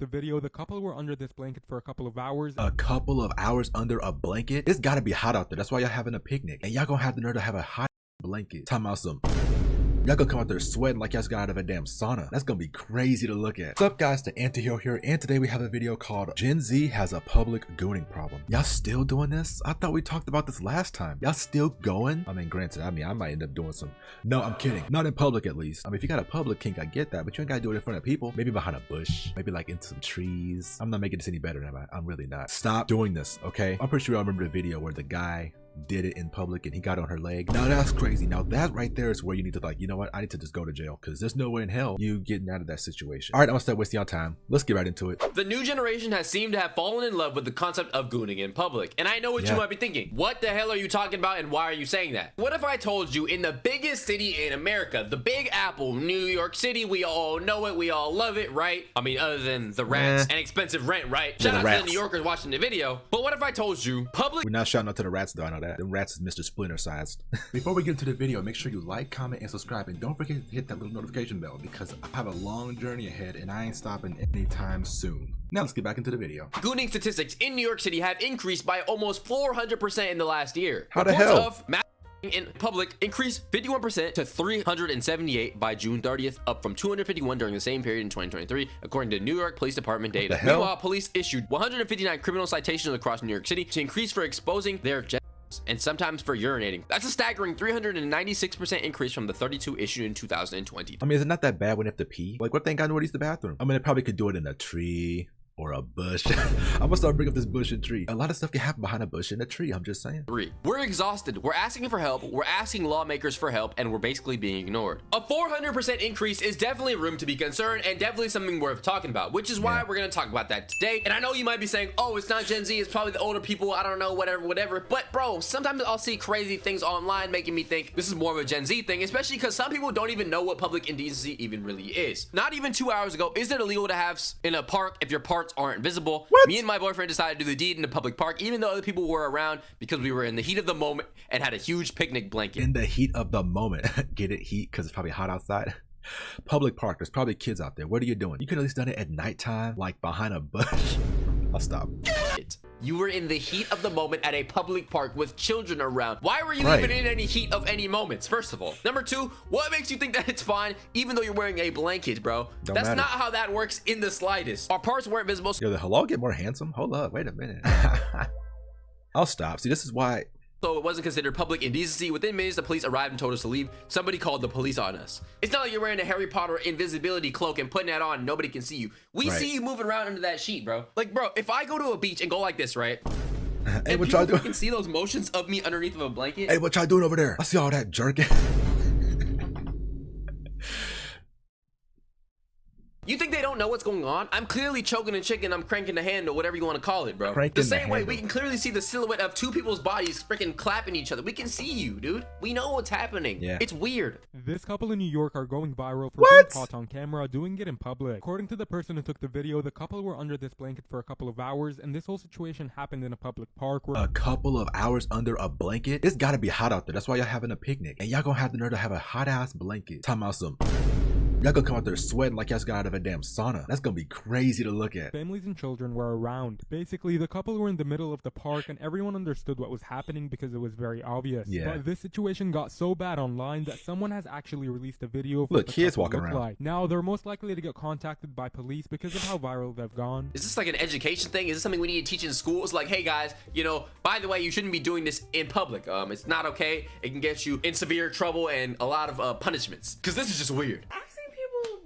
the video, the couple were under this blanket for a couple of hours. A couple of hours under a blanket? It's gotta be hot out there. That's why y'all having a picnic. And y'all gonna have the nerve to have a hot blanket. Talking about some... Y'all gonna come out there sweating like y'all got out of a damn sauna. That's gonna be crazy to look at. What's up guys, the Antihero here, and today we have a video called Gen Z has a public gooning problem. Y'all still doing this? I thought we talked about this last time. Y'all still going? I mean, granted, I might end up doing some... No, I'm kidding. Not in public at least. I mean, if you got a public kink, I get that, but you ain't gotta do it in front of people. Maybe behind a bush, maybe like into some trees. I'm not making this any better, am I? I'm really not. Stop doing this, okay? I'm pretty sure I remember the video where the guy did it in public and he got on her leg. Now that's crazy. Now that right there is where you need to like, you know what, I need to just go to jail because there's no way in hell you getting out of that situation. All right, I'm gonna start wasting your time. Let's get right into it. The new generation has seemed to have fallen in love with the concept of gooning in public. And I know what you might be thinking. What the hell are you talking about and why are you saying that? What if I told you in the biggest city in America, the Big Apple, New York City, we all know it, we all love it, right? I mean, other than the rats and expensive rent, right? Shout out to the New Yorkers watching the video. But what if I told you public... We're not shouting out to the rats though, I know that. The rats is Mr. Splinter sized. Before we get into the video, make sure you like, comment, and subscribe, and don't forget to hit that little notification bell because I have a long journey ahead and I ain't stopping anytime soon. Now let's get back into the video. Gooning statistics in New York City have increased by almost 400% in the last year. How the hell? Of in public increased 51% to 378 by June 30th, up from 251 during the same period in 2023, according to New York Police Department data. Meanwhile, police issued 159 criminal citations across New York City to increase for exposing their and sometimes for urinating. That's a staggering 396% increase from the 32 issued in 2020. I mean, is it not that bad when they have to pee? Like, what they ain't got nowhere to use the bathroom? I mean, they probably could do it in a tree or a bush. I'm gonna start bringing up this bush and tree. A lot of stuff can happen behind a bush and a tree, I'm just saying. We're exhausted. We're asking for help. We're asking lawmakers for help, and we're basically being ignored. A 400% increase is definitely room to be concerned and definitely something worth talking about, which is why we're gonna talk about that today. And I know you might be saying, oh, it's not Gen Z, it's probably the older people, I don't know, whatever. But bro, sometimes I'll see crazy things online making me think this is more of a Gen Z thing, especially because some people don't even know what public indecency even really is. Not even 2 hours ago, is it illegal to have in a park if your parts aren't visible? What? Me and my boyfriend decided to do the deed in a public park, even though other people were around, because we were in the heat of the moment and had a huge picnic blanket. In the heat of the moment. Get it? Heat because it's probably hot outside. Public park, there's probably kids out there. What are you doing? You could at least done it at nighttime, like behind a bush. I'll stop. You were in the heat of the moment at a public park with children around. Why were you even in any heat of any moments, first of all? Number two, what makes you think that it's fine even though you're wearing a blanket, bro? That's not how that works in the slightest. Our parts weren't visible. Yo, the hello get more handsome? Hold up, wait a minute. I'll stop. See, this is why... So it wasn't considered public indecency. Within minutes, the police arrived and told us to leave. Somebody called the police on us. It's not like you're wearing a Harry Potter invisibility cloak and putting that on and nobody can see you. We see you moving around under that sheet, bro. Like, bro, if I go to a beach and go like this, right? Hey, what y'all doing? You can see those motions of me underneath of a blanket. Hey, what y'all doing over there? I see all that jerking. You think they don't know what's going on? I'm clearly choking a chicken. I'm cranking the handle, whatever you want to call it, bro. The same way we can clearly see the silhouette of two people's bodies freaking clapping each other. We can see you, dude. We know what's happening. Yeah. It's weird. This couple in New York are going viral for being caught on camera doing it in public. According to the person who took the video, the couple were under this blanket for a couple of hours, and this whole situation happened in a public park. A couple of hours under a blanket? It's gotta be hot out there. That's why y'all having a picnic. And y'all gonna have the nerve to have a hot ass blanket. Talking about some... Y'all gonna come out there sweating like y'all got out of a damn sauna. That's gonna be crazy to look at. Families and children were around. Basically, the couple were in the middle of the park and everyone understood what was happening because it was very obvious. But this situation got so bad online that someone has actually released a video of what the kids couple walking around. like. Now, they're most likely to get contacted by police because of how viral they've gone. Is this like an education thing? Is this something we need to teach in schools? Like, hey guys, you know, by the way, you shouldn't be doing this in public. It's not okay. It can get you in severe trouble and a lot of punishments. Because this is just weird.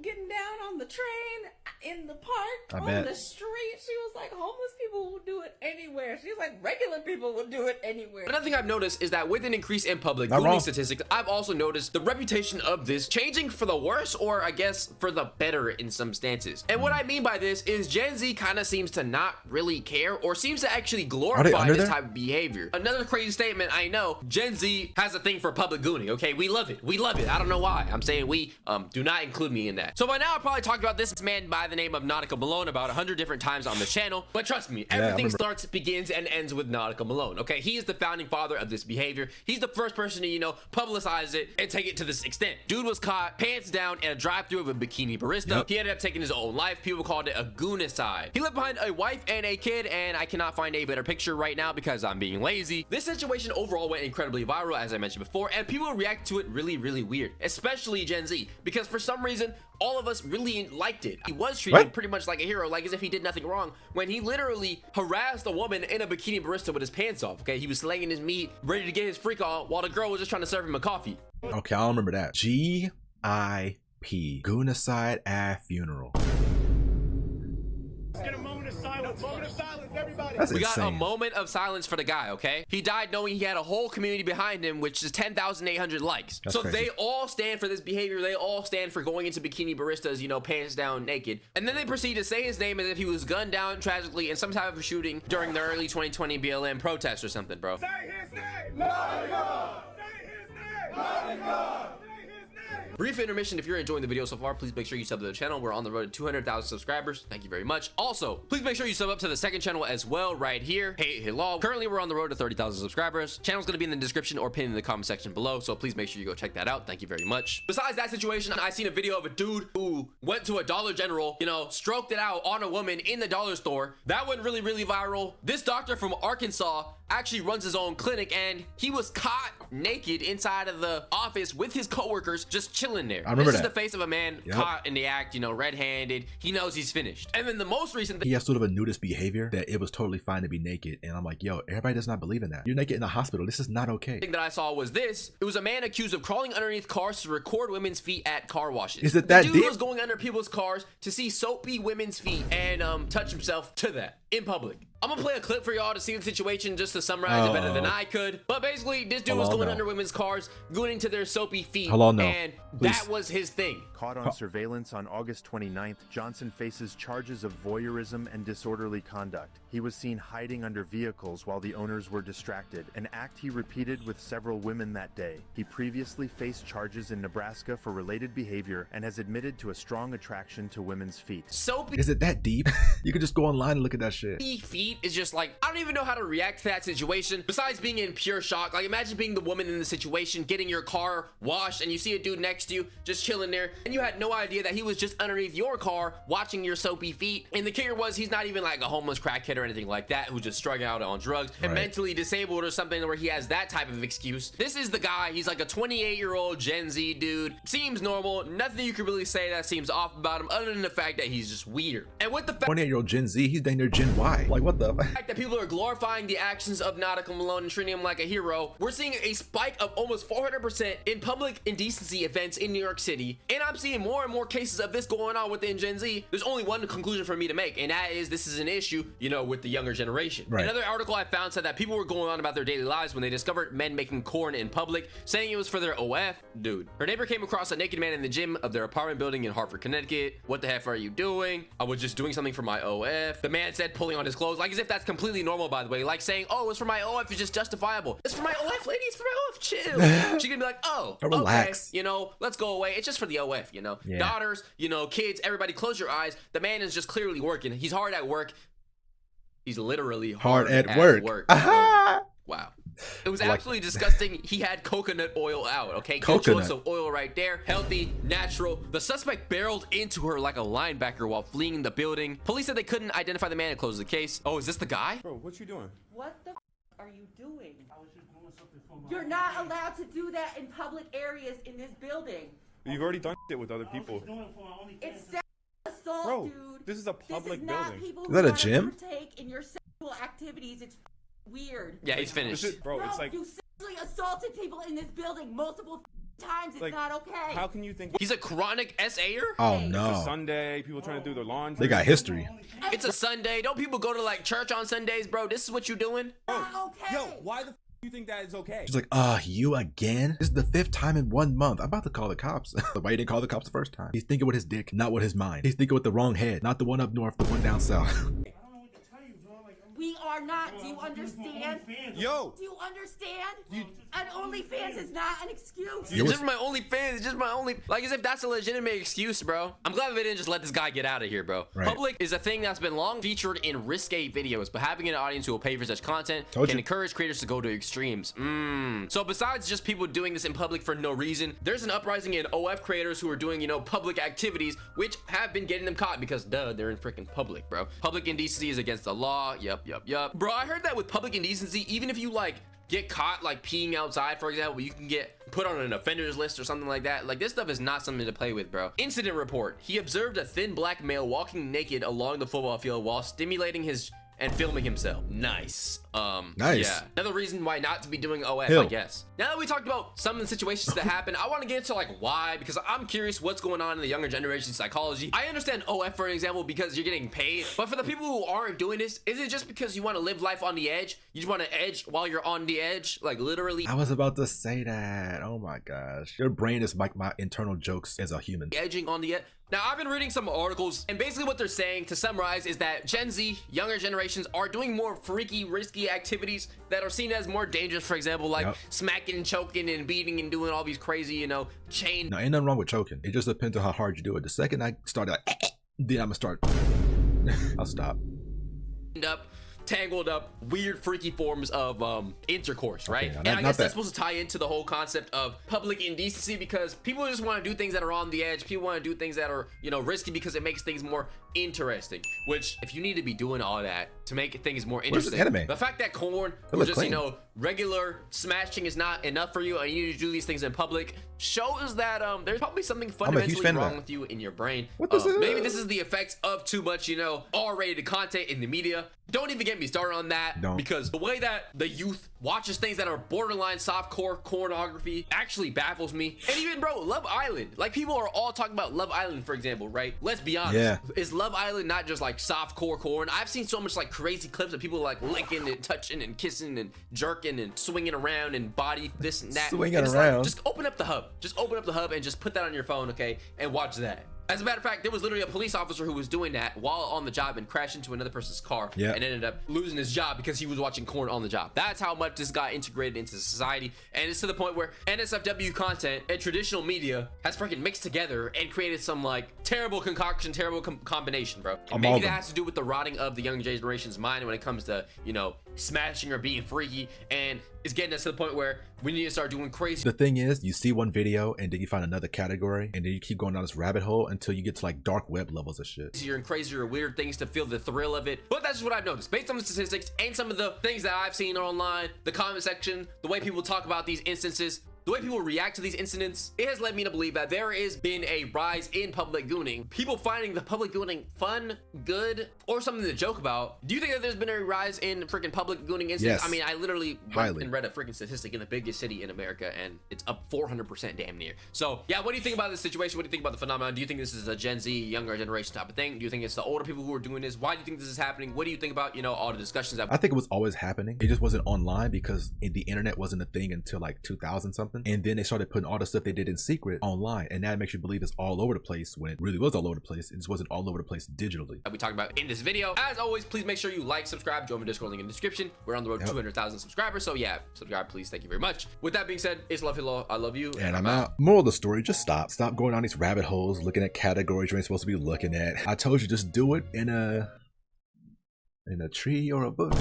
Getting down on the train, in the park, on the street. She was like, homeless people will do it anywhere. She's like, regular people will do it anywhere. Another thing I've noticed is that with an increase in public gooning statistics, I've also noticed the reputation of this changing for the worse, or I guess for the better in some stances. And what I mean by this is Gen Z kind of seems to not really care or seems to actually glorify this type of behavior. Another crazy statement, I know, Gen Z has a thing for public gooning, okay? We love it. We love it. I don't know why. I'm saying we, do not include me in that. So by now I've probably talked about this man by the name of Nautica Malone about 100 different times on the channel, but trust me, everything begins and ends with Nautica Malone. Okay, he is the founding father of this behavior. He's the first person to, you know, publicize it and take it to this extent. Dude was caught pants down in a drive-thru of a bikini barista. He ended up taking his own life. People called it a goonicide. He left behind a wife and a kid, and I cannot find a better picture right now because I'm being lazy. This situation overall went incredibly viral, as I mentioned before, and people react to it really, really weird, especially Gen Z, because for some reason, all of us really liked it. He was treated pretty much like a hero, like as if he did nothing wrong, when he literally harassed a woman in a bikini barista with his pants off. Okay, he was slanging his meat, ready to get his freak on, while the girl was just trying to serve him a coffee. Okay, I don't remember that. G.I.P. Goonicide at funeral. Get a moment of silence. Moment of silence, everybody. That's we insane. got a moment of silence for the guy, okay? He died knowing he had a whole community behind him, which is 10,800 likes. That's so crazy. they all stand for this behavior. They all stand for going into bikini baristas, you know, pants down, naked. And then they proceed to say his name as if he was gunned down tragically in some type of shooting during the early 2020 BLM protests or something, bro. Say his name. Nautica. Say his name. Nautica. Brief intermission. If you're enjoying the video so far, please make sure you sub to the channel. We're on the road to 200,000 subscribers. Thank you very much. Also, please make sure you sub up to the second channel as well right here. Hey Law. Currently, we're on the road to 30,000 subscribers. Channel's going to be in the description or pinned in the comment section below, so please make sure you go check that out. Thank you very much. Besides that situation, I seen a video of a dude who went to a Dollar General, you know, stroked it out on a woman in the dollar store. That went really, really viral. This doctor from Arkansas actually runs his own clinic, and he was caught naked inside of the office with his coworkers just chilling there. I remember this that. is the face of a man caught in the act, you know, red-handed. He knows he's finished. And then the most recent thing, he has sort of a nudist behavior that it was totally fine to be naked, and I'm like, yo, everybody does not believe in that. You're naked in a hospital. This is not okay. that I saw was this. It was a man accused of crawling underneath cars to record women's feet at car washes. Is it that the dude deep? was going under people's cars to see soapy women's feet and touch himself to that in public. I'm gonna play a clip for y'all to see the situation just to summarize it better than I could. But basically, this dude was going under women's cars, going into their soapy feet, and that was his thing. Caught on surveillance on August 29th, Johnson faces charges of voyeurism and disorderly conduct. He was seen hiding under vehicles while the owners were distracted, an act he repeated with several women that day. He previously faced charges in Nebraska for related behavior and has admitted to a strong attraction to women's feet. Soapy Is it that deep? You could just go online and look at that shit. feet is just like, I don't even know how to react to that situation besides being in pure shock. Like, imagine being the woman in the situation, getting your car washed, and you see a dude next to you just chilling there, and you had no idea that he was just underneath your car watching your soapy feet. And the kicker was, he's not even like a homeless crackhead or anything like that who's just struck out on drugs and mentally disabled or something where he has that type of excuse. This is the guy. He's like a 28-year-old Gen Z dude. Seems normal. Nothing you could really say that seems off about him other than the fact that he's just weird. And with the fact 28-year-old Gen Z, he's dang near Gen Y. Like, what the? that people are glorifying the actions of Nautica Malone and treating him like a hero, we're seeing a spike of almost 400% in public indecency events in New York City. And I'm seeing more and more cases of this going on within Gen Z. There's only one conclusion for me to make, and that is this is an issue, you know, with the younger generation. Another article I found said that people were going on about their daily lives when they discovered men making corn in public, saying it was for their OF. Dude, her neighbor came across a naked man in the gym of their apartment building in Hartford, Connecticut. What the heck are you doing? I was just doing something for my OF. The man said, pulling on his clothes, like as if that's completely normal, by the way. Like saying, oh, it's for my OF is just justifiable. It's for my OF, lady. It's for my OF. Chill. She can be like, oh, relax. Okay, you know, let's go away. It's just for the OF, you know. Daughters, you know, kids, everybody close your eyes. The man is just clearly working. He's hard at work. He's literally hard at work. Wow. It was absolutely disgusting. He had coconut oil out, okay? Good choice of oil right there. Healthy, natural. The suspect barreled into her like a linebacker while fleeing the building. Police said they couldn't identify the man and closed the case. Oh, is this the guy? Bro, what you doing? What the are you doing? I was just doing something for my You're not allowed to do that in public areas in this building. You've already done it with other people. It's assault, Bro, dude. this is a public this is not building. People is that who a gym? partake in your sexual activities. It's weird. Yeah, he's finished. Bro, it's like you sexually assaulted people in this building multiple times. It's like, not okay. How can you think He's a chronic SA'er? Oh it's a no. Sunday, people trying to do their laundry? They got history. It's a Sunday. Don't people go to like church on Sundays, bro? This is what you doing? Okay. Yo, why the you think that is okay? She's like, you again? This is the 5th time in 1 month. I'm about to call the cops. Why you didn't call the cops the first time? He's thinking with his dick, not with his mind. He's thinking with the wrong head, not the one up north, the one down south. We are are not. Do you understand? Yo! Do you understand? An OnlyFans is not an excuse. It's just my OnlyFans. It's just my only. Like, as if that's a legitimate excuse, bro. I'm glad they didn't just let this guy get out of here, bro. Right. Public is a thing that's been long featured in risque videos, but having an audience who will pay for such content can encourage creators to go to extremes. So besides just people doing this in public for no reason, there's an uprising in OF creators who are doing, you know, public activities, which have been getting them caught because, duh, they're in freaking public, bro. Public indecency is against the law. Yup. Bro, I heard that with public indecency, even if you, like, get caught, like, peeing outside, for example, you can get put on an offenders list or something like that. Like, this stuff is not something to play with, bro. Incident report. He observed a thin black male walking naked along the football field while stimulating his and filming himself. Nice. Nice. Yeah. Another reason why not to be doing OF, I guess. Now that we talked about some of the situations that happen, I want to get into, like, why, because I'm curious what's going on in the younger generation psychology. I understand OF, for example, because you're getting paid, but for the people who aren't doing this, is it just because you want to live life on the edge? You just want to edge while you're on the edge? Like, literally. I was about to say that. Oh my gosh. Your brain is like my internal jokes as a human. Edging on the edge. Now, I've been reading some articles, and basically what they're saying, to summarize, is that Gen Z, younger generations, are doing more freaky, risky activities that are seen as more dangerous. For example, like smacking and choking and beating and doing all these crazy, you know, chain. Now, ain't nothing wrong with choking. It just depends on how hard you do it. The second I start like, then I'm gonna start. I'll stop. Up. Tangled up, weird, freaky forms of intercourse, right? Okay, and I guess that's supposed to tie into the whole concept of public indecency, because people just want to do things that are on the edge. People want to do things that are, you know, risky because it makes things more interesting. Which, if you need to be doing all that to make things more interesting, the fact that corn or just, you know, regular smashing is not enough for you and you need to do these things in public shows that there's probably something fundamentally wrong with you in your brain. Maybe this is the effects of too much, you know, R-rated content in the media. Don't even get me started on that, because the way that the youth watches things that are borderline softcore pornography actually baffles me. And even, bro, Love Island, like, people are all talking about Love Island, for example, right? Let's be honest. Is Love Island not just like softcore corn? I've seen so much like crazy clips of people like licking and touching and kissing and jerking and swinging around and body this and that. Swinging around. Like, just open up the hub. Just open up the hub and just put that on your phone, okay? And watch that. As a matter of fact, there was literally a police officer who was doing that while on the job and crashed into another person's car and ended up losing his job because he was watching corn on the job. That's how much this got integrated into society. And it's to the point where NSFW content and traditional media has freaking mixed together and created some like terrible concoction, terrible combination, bro. And maybe that has to do with the rotting of the young generation's mind when it comes to, you know, smashing or being freaky, and it's getting us to the point where we need to start doing crazy. The thing is, you see one video and then you find another category and then you keep going down this rabbit hole until you get to like dark web levels of shit. Easier and crazier, weird things to feel the thrill of it. But that's just what I've noticed based on the statistics and some of the things that I've seen online, the comment section, the way people talk about these instances, the way people react to these incidents. It has led me to believe that there has been a rise in public gooning. People finding the public gooning fun, good, or something to joke about. Do you think that there's been a rise in freaking public gooning incidents? Yes. I mean, I literally went and read a freaking statistic in the biggest city in America, and it's up 400% damn near. So yeah, what do you think about this situation? What do you think about the phenomenon? Do you think this is a Gen Z, younger generation type of thing? Do you think it's the older people who are doing this? Why do you think this is happening? What do you think about, you know, all the discussions that— I think it was always happening. It just wasn't online because the internet wasn't a thing until like 2000 something. And then they started putting all the stuff they did in secret online, and that makes you believe it's all over the place when it really was all over the place. It just wasn't all over the place digitally. That we talked about in this video. As always, please make sure you like, subscribe, join my Discord link in the description. We're on the road to 200,000 subscribers, so yeah, subscribe please. Thank you very much. With that being said, it's Love Hello, I love you, and I'm out. Moral of the story, just stop going down these rabbit holes looking at categories you ain't supposed to be looking at. I told you, just do it in a tree or a bush.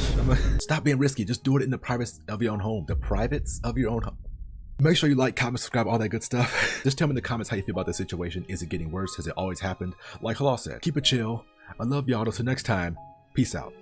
Stop being risky. Just do it in the privacy of your own home. The privates of your own home. Make sure you like, comment, subscribe, all that good stuff. Just tell me in the comments how you feel about this situation. Is it getting worse? Has it always happened? Like Halal said, keep it chill. I love y'all. Until next time, peace out.